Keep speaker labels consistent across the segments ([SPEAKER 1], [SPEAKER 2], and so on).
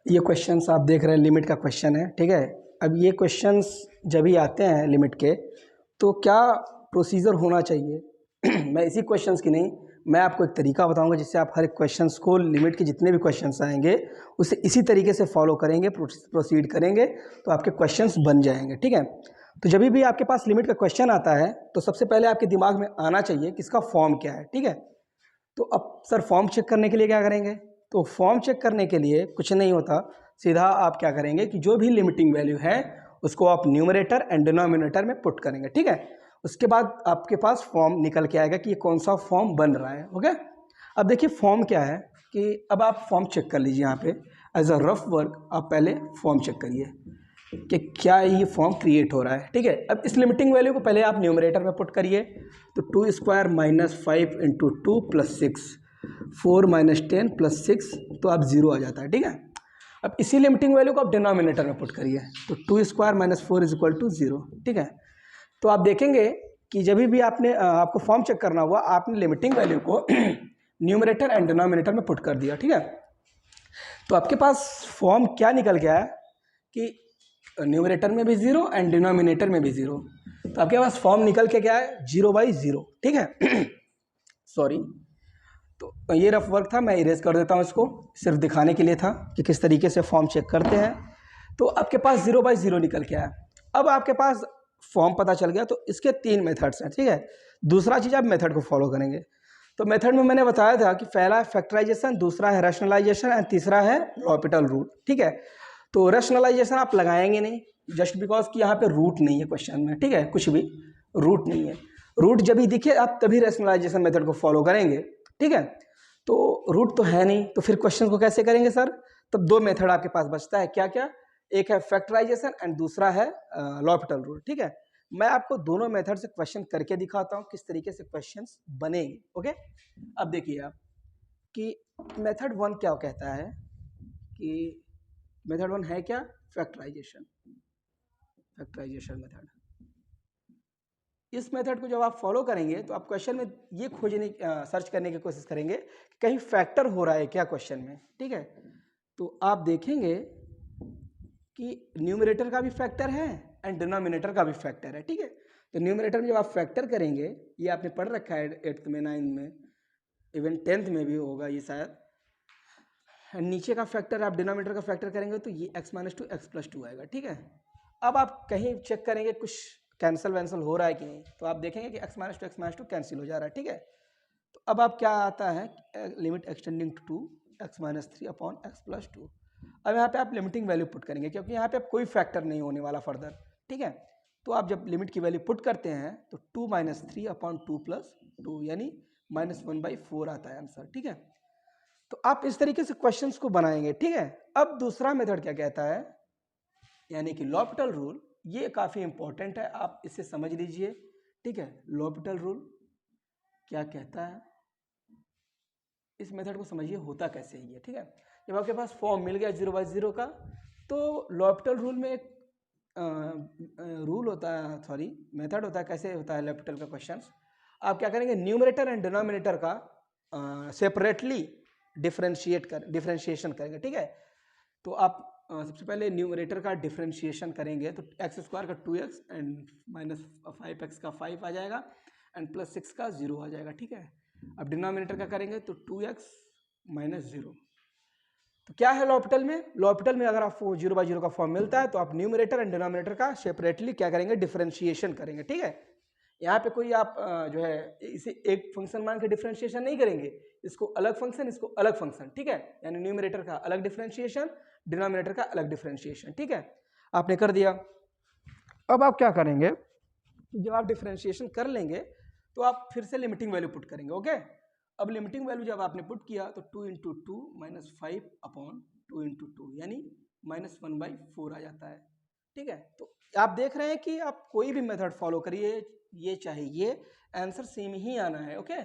[SPEAKER 1] ये क्वेश्चंस आप देख रहे हैं लिमिट का क्वेश्चन है, ठीक है। अब ये क्वेश्चंस जब भी आते हैं लिमिट के तो क्या प्रोसीजर होना चाहिए मैं इसी क्वेश्चंस की नहीं, मैं आपको एक तरीका बताऊंगा जिससे आप हर एक क्वेश्चंस को, लिमिट के जितने भी क्वेश्चंस आएंगे उसे इसी तरीके से फॉलो करेंगे, प्रोसीड करेंगे तो आपके क्वेश्चंस बन जाएंगे, ठीक है। तो जब भी आपके पास लिमिट का क्वेश्चन आता है तो सबसे पहले आपके दिमाग में आना चाहिए कि इसका फॉर्म क्या है, ठीक है। तो अब सर फॉर्म चेक करने के लिए क्या करेंगे? तो फॉर्म चेक करने के लिए कुछ नहीं होता, सीधा आप क्या करेंगे कि जो भी लिमिटिंग वैल्यू है उसको आप न्यूमरेटर एंड डिनोमिनेटर में पुट करेंगे, ठीक है। उसके बाद आपके पास फॉर्म निकल के आएगा कि ये कौन सा फॉर्म बन रहा है, ओके। अब देखिए फॉर्म क्या है कि अब आप फॉर्म चेक कर लीजिए। यहाँ पे एज अ रफ वर्क आप पहले फॉर्म चेक करिए कि क्या ये फॉर्म क्रिएट हो रहा है, ठीक है। अब इस लिमिटिंग वैल्यू को पहले आप न्यूमरेटर में पुट करिए, तो 2 square minus 5 into 2 plus 6, 4 minus 10 plus 6, तो आप 0 आ जाता है, ठीक है। अब इसी लिमिटिंग वैल्यू को आप डिनोमिनेटर में पुट करिए, तो 2 square minus 4 is equal to 0, ठीक है। तो आप देखेंगे कि जब भी आपने आपको फॉर्म चेक करना हुआ, आपने लिमिटिंग वैल्यू को न्यूमरेटर एंड डिनोमिनेटर में पुट कर दिया, ठीक है। तो आपके पास फॉर्म क्या निकल गया है कि न्यूमरेटर में भी 0 एंड डिनोमिनेटर में भी 0, तो आपके पास फॉर्म निकल के क्या है 0/0, ठीक है। सॉरी, तो ये रफ वर्क था, मैं इरेज कर देता हूँ इसको, सिर्फ दिखाने के लिए था कि किस तरीके से फॉर्म चेक करते हैं। तो आपके पास 0/0 निकल के आया। अब आपके पास फॉर्म पता चल गया, तो इसके 3 मेथड्स हैं, ठीक है। दूसरा चीज़ आप मेथड को फॉलो करेंगे। तो मेथड में मैंने बताया था कि पहला है फैक्टराइजेशन, दूसरा है रैशनलाइजेशन एंड तीसरा है लॉपिटल रूल, ठीक है। तो रैशनलाइजेशन आप लगाएंगे नहीं, जस्ट बिकॉज कि यहाँ पे रूट नहीं है क्वेश्चन में, ठीक है, कुछ भी रूट नहीं है। रूट जब भी दिखे आप तभी रैशनलाइजेशन मेथड को फॉलो करेंगे, ठीक है। तो रूट तो है नहीं, तो फिर क्वेश्चन को कैसे करेंगे सर? तब 2 मेथड आपके पास बचता है, क्या क्या? एक है फैक्टराइजेशन एंड दूसरा है लॉपिटल रूल, ठीक है। मैं आपको दोनों मेथड से क्वेश्चन करके दिखाता हूँ किस तरीके से क्वेश्चंस बनेंगे, ओके। अब देखिए आप कि मेथड 1 क्या कहता है कि मेथड 1 है क्या? Factorisation method. इस मेथड को जब आप फॉलो करेंगे तो आप क्वेश्चन में ये खोजने सर्च करने की कोशिश करेंगे कि कहीं फैक्टर हो रहा है क्या क्वेश्चन में, ठीक है। तो आप देखेंगे कि न्यूमरेटर का भी फैक्टर है एंड डिनोमिनेटर का भी फैक्टर है, ठीक है। तो न्यूमरेटर में जब आप फैक्टर करेंगे, ये आपने पढ़ रखा है 8th में, 9th में, इवन 10th में भी होगा ये शायद। नीचे का फैक्टर आप डिनोमिनेटर का फैक्टर करेंगे तो ये x-2 x+2 आएगा, ठीक है। अब आप कहीं चेक करेंगे कुछ कैंसिल वैंसिल हो रहा है कि नहीं, तो आप देखेंगे कि x-2 कैंसिल हो जा रहा है, ठीक है। तो अब आप क्या आता है limit extending to x-3 upon x+2। अब यहाँ पे आप लिमिटिंग वैल्यू पुट करेंगे क्योंकि यहाँ पे अब कोई फैक्टर नहीं होने वाला फर्दर, ठीक है। तो आप जब लिमिट की वैल्यू पुट करते हैं तो 2 - 3 अपॉन 2+2 यानी -1/4 आता है आंसर, ठीक है। तो आप इस तरीके से क्वेश्चंस को बनाएंगे, ठीक है। अब दूसरा मेथड क्या कहता है, यानी कि लॉपिटल रूल। ये काफी इंपॉर्टेंट है, आप इसे समझ लीजिए, ठीक है। लॉपिटल रूल क्या कहता है, इस मेथड को समझिए होता कैसे ही है, ठीक है। जब आपके पास फॉर्म मिल गया 0/0 का, तो लॉपिटल रूल में एक रूल होता है, सॉरी मेथड होता है। कैसे होता है लॉपिटल का क्वेश्चंस? आप क्या करेंगे, न्यूमरेटर एंड डिनोमिनेटर का सेपरेटली डिफरेंशिएशन करेंगे, ठीक है। तो आप सबसे पहले न्यूमरेटर का डिफरेंशिएशन करेंगे तो x² का 2x एंड -5x का 5 आ जाएगा एंड +6 का 0 आ जाएगा, ठीक है। अब डिनोमिनेटर का करेंगे तो 2x - 0। तो क्या है लॉपिटल में? लॉपिटल में अगर आपको 0/0 का फॉर्म मिलता है तो आप न्यूमरेटर एंड डिनोमिनेटर का सेपरेटली क्या करेंगे, डिफरेंशिएशन करेंगे, ठीक है। यहाँ पे कोई आप जो है इसे एक फंक्शन मान के डिफरेंशिएशन नहीं करेंगे, इसको अलग फंक्शन, इसको अलग फंक्शन, ठीक है। यानी न्यूमरेटर का अलग डिफरेंशिएशन, डिनोमिनेटर का अलग डिफरेंशिएशन, ठीक है। आपने कर दिया। अब आप क्या करेंगे, जब आप डिफरेंशिएशन कर लेंगे तो आप फिर से लिमिटिंग वैल्यू पुट करेंगे, ओके। अब लिमिटिंग वैल्यू जब आपने पुट किया तो 2 × 2 -5 अपॉन 2 × 2 यानी -1/4 आ जाता है, ठीक है। तो आप देख रहे हैं कि आप कोई भी मेथड फॉलो करिए, ये चाहिए आंसर सेम ही आना है, ओके।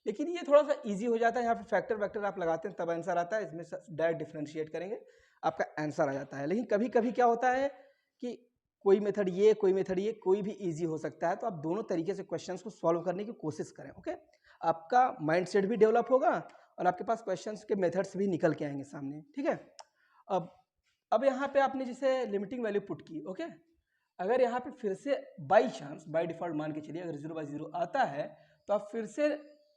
[SPEAKER 1] लेकिन ये थोड़ा सा इजी हो जाता है, यहाँ पे फैक्टर वैक्टर आप लगाते हैं तब आंसर आता है, इसमें डायरेक्ट डिफरेंशिएट करेंगे आपका आंसर आ जाता है। लेकिन कभी कभी क्या होता है कि कोई मेथड ये, कोई मेथड ये, कोई भी इजी हो सकता है। तो आप दोनों तरीके से क्वेश्चंस को सॉल्व करने की कोशिश करें, ओके। आपका माइंडसेट भी डेवलप होगा और आपके पास क्वेश्चंस के मेथड्स भी निकल के आएंगे सामने, ठीक है। अब अब यहाँ पे आपने जैसे लिमिटिंग वैल्यू पुट की, ओके, अगर यहाँ पे फिर से बाई चांस, बाई डिफॉल्ट मान के चलिए अगर 0/0 आता है तो आप फिर से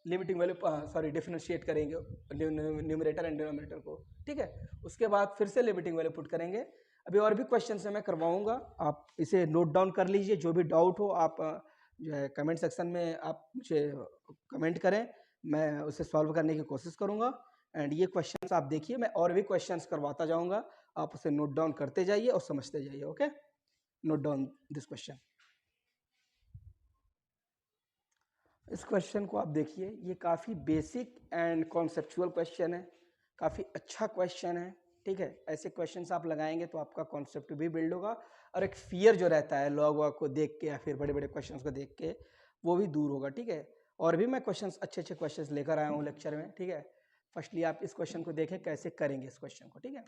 [SPEAKER 1] लिमिटिंग वैल्यू सॉरी डिफरेंशिएट करेंगे न्यूमरेटर एंड डिनोमिनेटर को, ठीक है। उसके बाद फिर से लिमिटिंग वैल्यू पुट करेंगे। अभी और भी क्वेश्चन से मैं करवाऊंगा, आप इसे नोट डाउन कर लीजिए। जो भी डाउट हो आप जो है कमेंट सेक्शन में आप मुझे कमेंट करें, मैं उसे सॉल्व करने की कोशिश करूंगा। एंड ये क्वेश्चंस आप देखिए, मैं और भी क्वेश्चंस करवाता जाऊंगा, आप उसे नोट डाउन करते जाइए और समझते जाइए। Okay, note down this question. इस क्वेश्चन को आप देखिए, ये काफ़ी बेसिक एंड कॉन्सेप्चुअल क्वेश्चन है, काफ़ी अच्छा क्वेश्चन है, ठीक है। ऐसे क्वेश्चंस आप लगाएंगे तो आपका कॉन्सेप्ट भी बिल्ड होगा और एक फियर जो रहता है लॉग वॉग को देख के या फिर बड़े बड़े क्वेश्चंस को देख के, वो भी दूर होगा, ठीक है। और भी मैं क्वेश्चंस अच्छे अच्छे क्वेश्चंस लेकर आया हूँ लेक्चर में, ठीक है। फर्स्टली आप इस क्वेश्चन को देखें कैसे करेंगे इस क्वेश्चन को, ठीक है।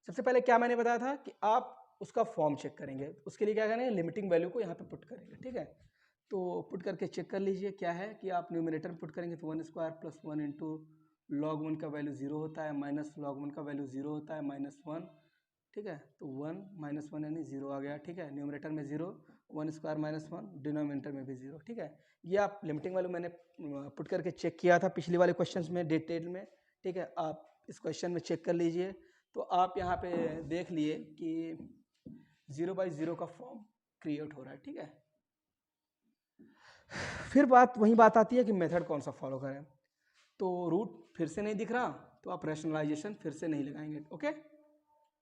[SPEAKER 1] सबसे पहले क्या मैंने बताया था कि आप उसका फॉर्म चेक करेंगे, उसके लिए क्या करेंगे, लिमिटिंग वैल्यू को यहाँ पे पुट करेंगे, ठीक है। तो पुट करके चेक कर लीजिए क्या है कि आप न्यूमिनेटर में पुट करेंगे तो 1² + 1 इंटू log 1 का वैल्यू 0 होता है, माइनस log 1 का वैल्यू 0 होता है, -1, ठीक है। तो 1 - 1 यानी 0 आ गया, ठीक है। न्यूमिनेटर में 0, 1² - 1, डिनोमिनेटर में भी 0, ठीक है। ये आप लिमिटिंग वैल्यू मैंने पुट करके चेक किया था पिछले वाले क्वेश्चंस में डिटेल में, ठीक है। आप इस क्वेश्चन में चेक कर लीजिए। तो आप यहाँ पे देख लिए कि 0/0 का फॉर्म क्रिएट हो रहा है, ठीक है। फिर वही बात आती है कि मेथड कौन सा फॉलो करें। तो रूट फिर से नहीं दिख रहा तो आप रैशनलाइजेशन फिर से नहीं लगाएंगे, ओके,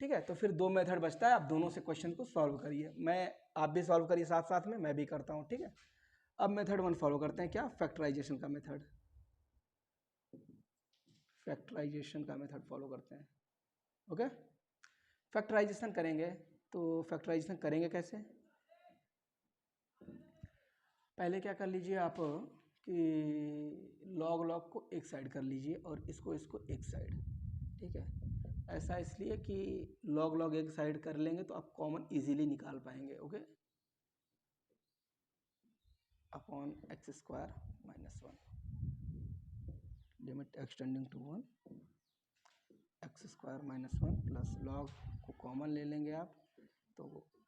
[SPEAKER 1] ठीक है। तो फिर दो मेथड बचता है, आप दोनों से क्वेश्चन को सॉल्व करिए। आप भी सॉल्व करिए साथ साथ में, मैं भी करता हूँ, ठीक है। अब मेथड 1 फॉलो करते हैं, क्या, फैक्टराइजेशन का मेथड। फैक्टराइजेशन का मेथड फॉलो करते हैं, ओके। फैक्टराइजेशन करेंगे तो फैक्टराइजेशन करेंगे कैसे, पहले क्या कर लीजिए आप कि लॉग लॉग को एक साइड कर लीजिए और इसको एक साइड, ठीक है। ऐसा इसलिए कि लॉग लॉग एक साइड कर लेंगे तो आप कॉमन इजीली निकाल पाएंगे, okay. Upon x² - 1 limit extending to 1, x² - 1 plus log को कॉमन ले लेंगे आप तो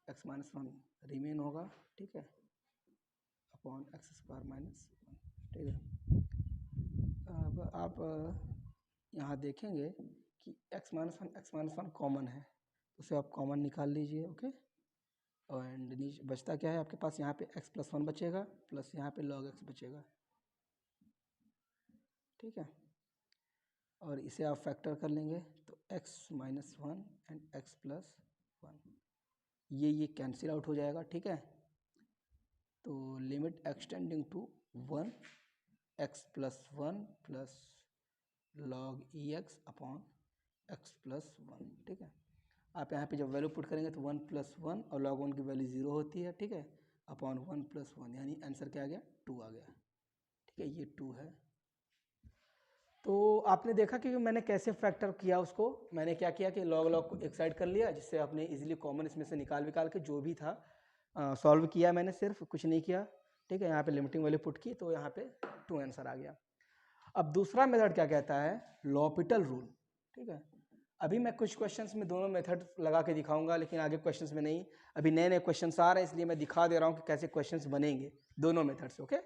[SPEAKER 1] x - 1 रिमेन होगा, ठीक है, अपॉन x² - 1, ठीक है। अब आप यहाँ देखेंगे कि x - 1 कॉमन है, उसे आप कॉमन निकाल लीजिए, ओके। एंड नीचे बचता क्या है आपके पास, यहाँ पे x + 1 बचेगा प्लस यहाँ पे log x बचेगा, ठीक है। और इसे आप फैक्टर कर लेंगे तो x - 1 एंड x + 1 ये कैंसिल आउट हो जाएगा, ठीक है। तो limit extending to 1, x + 1 plus log ex upon x + 1, ठीक है। आप यहाँ पे जब वैल्यू पुट करेंगे तो 1 + 1 और log 1 की वैल्यू 0 होती है, ठीक है, अपॉन 1 + 1 यानी आंसर क्या आ गया, 2 आ गया, ठीक है। ये 2 है। तो आपने देखा कि मैंने कैसे फैक्टर किया उसको, मैंने क्या किया कि लॉग लॉग को एक साइड कर लिया जिससे आपने इजीली कॉमन इसमें से निकाल के जो भी था सॉल्व किया, मैंने सिर्फ कुछ नहीं किया, ठीक है। यहाँ पे लिमिटिंग वैल्यू पुट की तो यहाँ पे 2 आंसर आ गया। अब दूसरा मेथड क्या कहता है, लॉपिटल रूल, ठीक है। अभी मैं कुछ क्वेश्चंस में दोनों मेथड लगा के दिखाऊंगा, लेकिन आगे क्वेश्चंस में नहीं। अभी नए नए क्वेश्चंस आ रहे हैं इसलिए मैं दिखा दे रहा हूँ कि कैसे क्वेश्चंस बनेंगे दोनों मेथड से, ओके।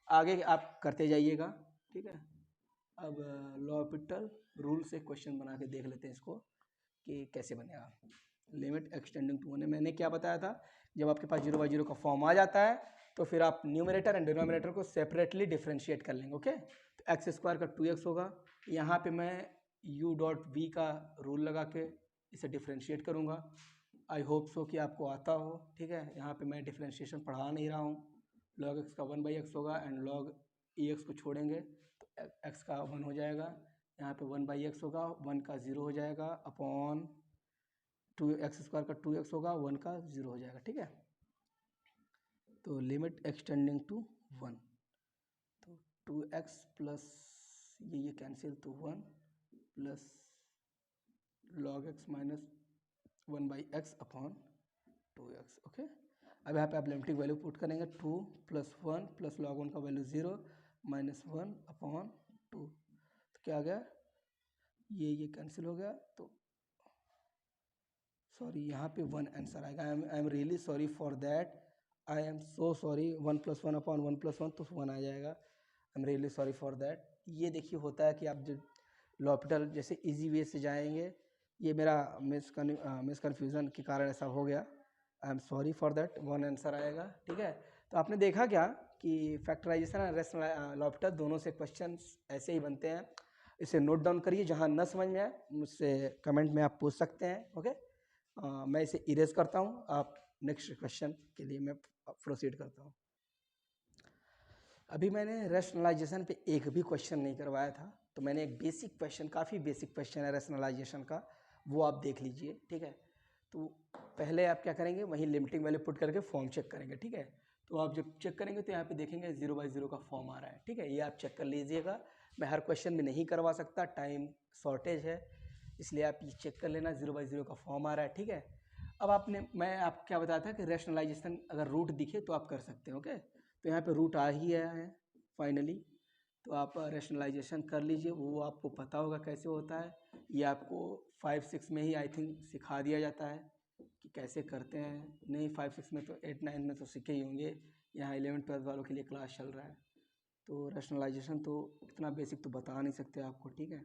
[SPEAKER 1] आगे आप करते जाइएगा, ठीक है। अब लॉपिटल रूल से क्वेश्चन बना के देख लेते हैं इसको कि कैसे बनेगा। लिमिट एक्सटेंडिंग टू 1, मैंने क्या बताया था, जब आपके पास 0/0 का फॉर्म आ जाता है तो फिर आप न्यूमरेटर एंड डिनोमिनेटर को सेपरेटली डिफ्रेंशिएट कर लेंगे, ओके। तो x² का 2x होगा, यहाँ पे मैं u.v का रूल लगा के इसे डिफ्रेंशिएट करूँगा। आई होप सो कि आपको आता हो, ठीक है। यहाँ पे मैं डिफ्रेंशिएशन पढ़ा नहीं रहा हूँ। log x का 1/x होगा एंड log ex को छोड़ेंगे तो x का 1 हो जाएगा, यहाँ पे 1/x होगा, 1 का 0 हो जाएगा, अपॉन 2x² का 2x होगा, 1 का 0 हो जाएगा, ठीक है। तो लिमिट एक्सटेंडिंग टू 1 तो 2x प्लस ये कैंसिल तो 1 plus log x minus 1/x upon 2x, okay. अब यहाँ पे आप लिमिटिंग वैल्यू पुट करेंगे 2 + 1 प्लस log 1 का वैल्यू 0 -1 अपॉन 2, तो क्या आ गया, ये कैंसिल हो गया। तो सॉरी, यहाँ पे 1 आंसर आएगा। I am really sorry for that, I am so sorry, 1 + 1 upon 1 + 1 तो 1 आ जाएगा। I am really sorry for that. ये देखिए होता है कि आप जब लॉपिटल जैसे इजी वे से जाएंगे, ये मेरा मिसकन्फ्यूज़न के कारण ऐसा हो गया। I am sorry for that, 1 answer आएगा। ठीक है, तो आपने देखा क्या कि फैक्टराइजेशन और रेशनल लॉपिटल दोनों से क्वेश्चंस ऐसे ही बनते हैं। इसे नोट डाउन करिए, जहाँ न समझ में आए मुझसे कमेंट में आप पूछ सकते हैं। ओके, मैं इसे इरेज करता हूँ, आप नेक्स्ट क्वेश्चन के लिए मैं प्रोसीड करता हूँ। अभी मैंने रैशनलाइजेशन पे एक भी क्वेश्चन नहीं करवाया था, तो मैंने एक बेसिक क्वेश्चन, काफ़ी बेसिक क्वेश्चन है रैशनलाइजेशन का, वो आप देख लीजिए। ठीक है, तो पहले आप क्या करेंगे, वहीं लिमिटिंग वैल्यू पुट करके फॉर्म चेक करेंगे। ठीक है, तो आप जब चेक करेंगे तो यहाँ पे देखेंगे 0/0 का फॉर्म आ रहा है। ठीक है, ये आप चेक कर लीजिएगा। मैं हर क्वेश्चन में नहीं करवा सकता, टाइम शॉर्टेज है, इसलिए आप ये चेक कर लेना 0/0 का फॉर्म आ रहा है। ठीक है, अब मैं आपको क्या बताया था कि रैशनलाइजेशन अगर रूट दिखे तो आप कर सकते हैं। ओके, तो यहाँ पे रूट आ ही गया है फाइनली, तो आप रैशनलाइजेशन कर लीजिए, वो आपको पता होगा कैसे होता है। ये आपको 5-6 में ही आई थिंक सिखा दिया जाता है कि कैसे करते हैं। नहीं, 5-6 में तो 8-9 में तो सीखे ही होंगे, यहाँ 11-12 वालों के लिए क्लास चल रहा है। तो रैशनलाइजेशन तो इतना बेसिक तो बता नहीं सकते आपको। ठीक है,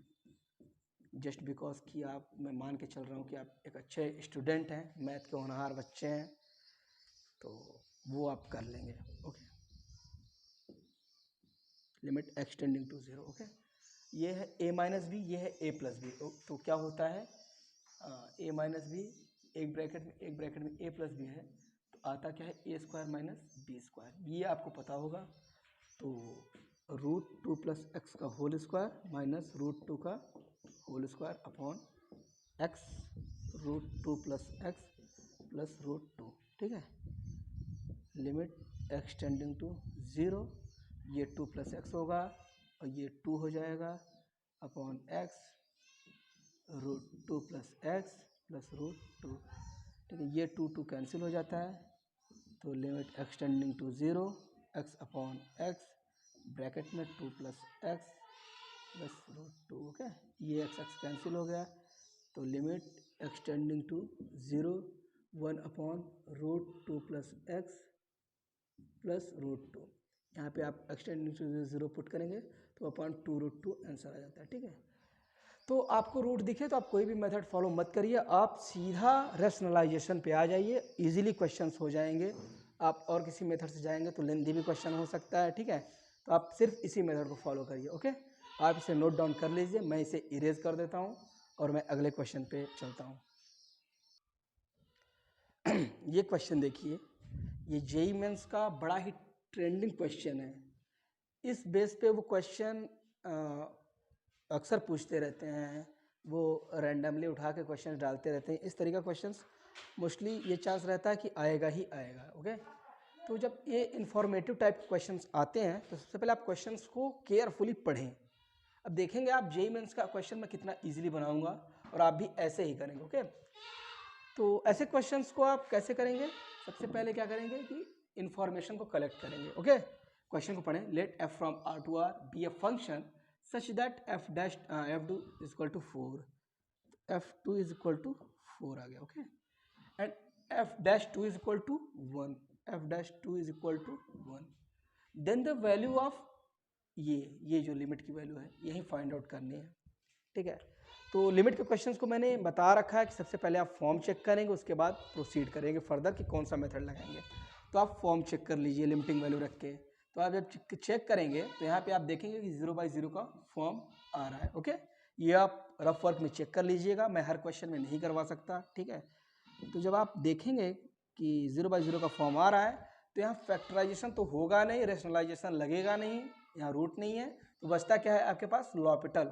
[SPEAKER 1] जस्ट बिकॉज कि आप, मैं मान के चल रहा हूँ कि आप एक अच्छे स्टूडेंट हैं, मैथ के होनहार बच्चे हैं, तो वो आप कर लेंगे। Okay, limit extending to 0। Okay, ये है a-b, ये है a+b। तो क्या होता है, a-b एक ब्रैकेट में a+b है, तो आता क्या है a² - b²। ये आपको पता होगा। तो √2 + x का होल स्क्वायर माइनस √2 का whole square upon x, √2 + x + √2। ठीक है, लिमिट एक्सटेंडिंग टू 0, ये 2 + x होगा और ये 2 हो जाएगा अपॉन x, √2 + x + √2। ठीक है, ये 2 कैंसिल हो जाता है, तो लिमिट एक्सटेंडिंग टू 0, x अपॉन x ब्रैकेट में 2 + x + √2। ओके, ये x कैंसिल हो गया, तो लिमिट एक्सटेंडिंग टू 0, 1 अपॉन √2 + x + √2। यहाँ पे आप एक्सटेंडिंग टू 0 पुट करेंगे तो अपॉन 2√2 आंसर आ जाता है। ठीक है, तो आपको रूट दिखे तो आप कोई भी मेथड फॉलो मत करिए, आप सीधा रैशनलाइजेशन पे आ जाइए, इजीली क्वेश्चंस हो जाएंगे। आप और किसी मेथड से जाएंगे तो लेंथी भी क्वेश्चन हो सकता है। ठीक है, तो आप सिर्फ इसी मेथड को फॉलो करिए। ओके, आप इसे नोट डाउन कर लीजिए, मैं इसे इरेज कर देता हूँ और मैं अगले क्वेश्चन पे चलता हूँ। ये क्वेश्चन देखिए, ये जेईई मेंस का बड़ा ही ट्रेंडिंग क्वेश्चन है। इस बेस पे वो क्वेश्चन अक्सर पूछते रहते हैं, वो रैंडमली उठा के क्वेश्चन डालते रहते हैं। इस तरीका क्वेश्चंस मोस्टली ये चांस रहता है कि आएगा ही आएगा। ओके, तो जब ये इन्फॉर्मेटिव टाइप के क्वेश्चंस आते हैं तो सबसे पहले आप क्वेश्चंस को केयरफुली पढ़ें। अब देखेंगे आप जेईई मेंस का क्वेश्चन मैं कितना ईजिली बनाऊंगा और आप भी ऐसे ही करेंगे। ओके, तो ऐसे क्वेश्चंस को आप कैसे करेंगे, सबसे पहले क्या करेंगे कि इन्फॉर्मेशन को कलेक्ट करेंगे। ओके, क्वेश्चन को पढ़ें, let f from R to R be a function such that f2 = 4, f2 = 4 आ गया। Okay, and f'2 = 1, f'2 = 1, then the value of ये जो लिमिट की वैल्यू है यही फाइंड आउट करनी है। ठीक है, तो लिमिट के क्वेश्चंस को मैंने बता रखा है कि सबसे पहले आप फॉर्म चेक करेंगे, उसके बाद प्रोसीड करेंगे फर्दर कि कौन सा मेथड लगाएंगे। तो आप फॉर्म चेक कर लीजिए लिमिटिंग वैल्यू रख के। तो आप जब चेक करेंगे तो यहाँ पे आप देखेंगे कि 0/0 का फॉर्म आ रहा है। ओके, ये आप रफ वर्क में चेक कर लीजिएगा, मैं हर क्वेश्चन में नहीं करवा सकता। ठीक है, तो जब आप देखेंगे कि 0/0 का फॉर्म आ रहा है तो यहाँ फैक्टराइजेशन तो होगा नहीं, रैशनलाइजेशन लगेगा नहीं, यहाँ रूट नहीं है, तो बचता क्या है आपके पास, लॉपिटल।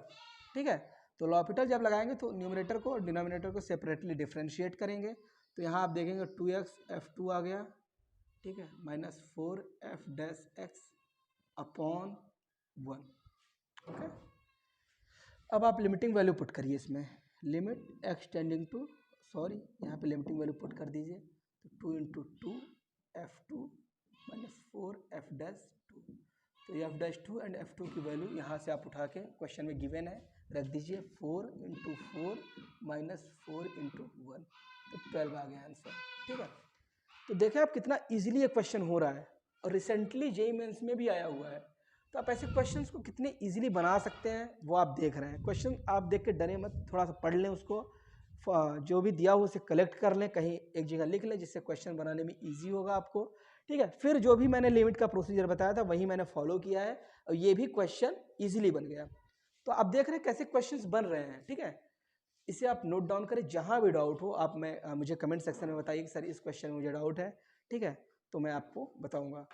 [SPEAKER 1] ठीक है, तो लॉपिटल जब लगाएंगे तो न्यूमरेटर को और डिनोमिनेटर को सेपरेटली डिफ्रेंशिएट करेंगे। तो यहाँ आप देखेंगे 2x f2 आ गया। ठीक है, -4f'(x) अपॉन 1। ओके, अब आप लिमिटिंग वैल्यू पुट करिए इसमें, लिमिट एक्सटेंडिंग टू, सॉरी यहाँ पे लिमिटिंग वैल्यू पुट कर दीजिए, तो 2 × 2 f2 -4f'(2). तो f'(2) एंड f2 की वैल्यू यहाँ से आप उठा के, क्वेश्चन में गिवन है, रख दीजिए 4 इंटू 4 माइनस 4 इंटू 1, तो 12 आ गया आंसर। ठीक है, तो देखें आप कितना इजीली ये क्वेश्चन हो रहा है और रिसेंटली जेईई मेंस में भी आया हुआ है। तो आप ऐसे क्वेश्चंस को कितने इजीली बना सकते हैं वो आप देख रहे हैं। क्वेश्चन आप देख के डरे मत, थोड़ा सा पढ़ लें उसको, जो भी दिया हो उसे कलेक्ट कर लें, कहीं एक जगह लिख लें, जिससे क्वेश्चन बनाने में ईजी होगा आपको। ठीक है, फिर जो भी मैंने लिमिट का प्रोसीजर बताया था वही मैंने फॉलो किया है और ये भी क्वेश्चन ईजिली बन गया। तो आप देख रहे हैं कैसे क्वेश्चंस बन रहे हैं। ठीक है, इसे आप नोट डाउन करें, जहां भी डाउट हो आप मुझे कमेंट सेक्शन में बताइए कि सर इस क्वेश्चन में मुझे डाउट है। ठीक है, तो मैं आपको बताऊंगा।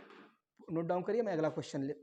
[SPEAKER 1] नोट डाउन करिए, मैं अगला क्वेश्चन करूँ।